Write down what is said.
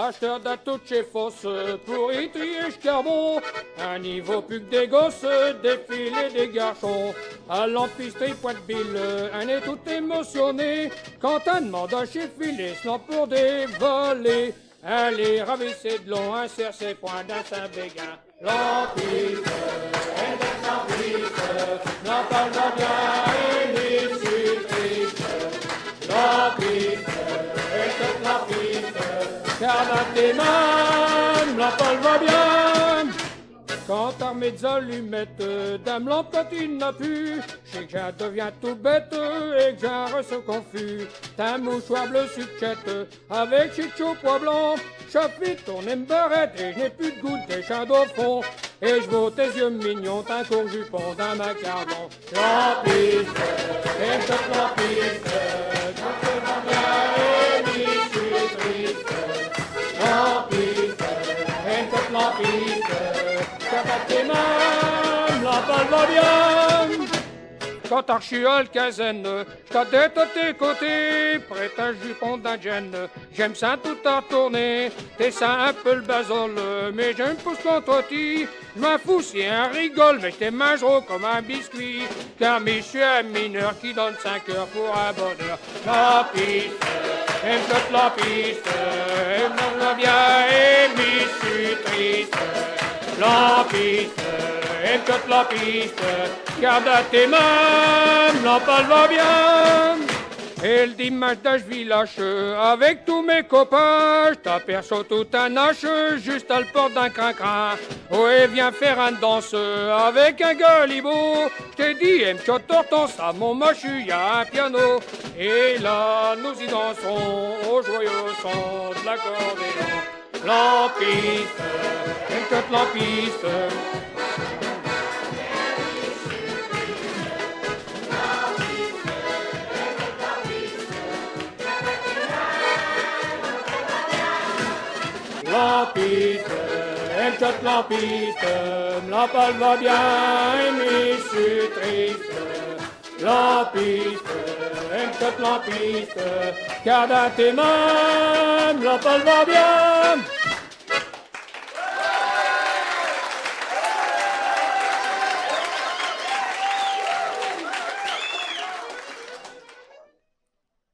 acheteur d'un tout chez Fosse, pour y trier ch'carbon. Un niveau plus que des gosses, des filles et des garçons. À l'empisterie Pointe-Bille, un est tout émotionné. Quand un demande un chez filet, sinon pour des volets. Allez, ravissez de long, un serre ses poings d'un Saint-Béguin. L'empiste, elle est l'empiste, n'en parle pas bien, et je suis triste. L'empiste, elle est l'empiste, car dans tes mains, la parole va bien. Quand armé des allumettes, dame l'empatine n'a pu, je sais que je deviens tout bête et que j'ai un ressort confus. T'as un mouchoir bleu sucette avec chicho pois blanc, chapite tourne me barrette et je n'ai plus de goût des chats au fond. Et je vois tes yeux mignons, d'un court jupon, d'un macaron. Lampiste, et toute lampiste, quand tu vas bien et je suis triste. Lampiste, et toute lampiste, tes mains, la balle va bien. Quand t'archiole quinzaine, ta tête à tes côtés, prêt à jupon d'indienne. J'aime ça tout à retourner, t'es ça un peu le bazole, mais j'aime pousse contre ti. Je m'en fous si un rigole, mais j't'ai mangeront comme un biscuit. Car je suis un mineur qui donne 5 heures pour un bonheur. La piste, aime toute la piste, aime bien, et je suis triste. La piste, et toute la piste, garde à tes mains, la balle va bien. Et le dimanche d'âge village, avec tous mes copains, j't'aperçois tout un hache, juste à le porte d'un crin-crin. Oh, et viens faire un danse avec un galibo. J't'ai dit, aime ton ça, mon machu, y'a un piano. Et là, nous y danserons au joyeux son de l'accordéon. Lampiste, et toute lampiste. Lampiste, et toute lampiste, la balle va bien, mais je suis triste. Lampiste, et toute lampiste, garde à tes mains, la balle va bien.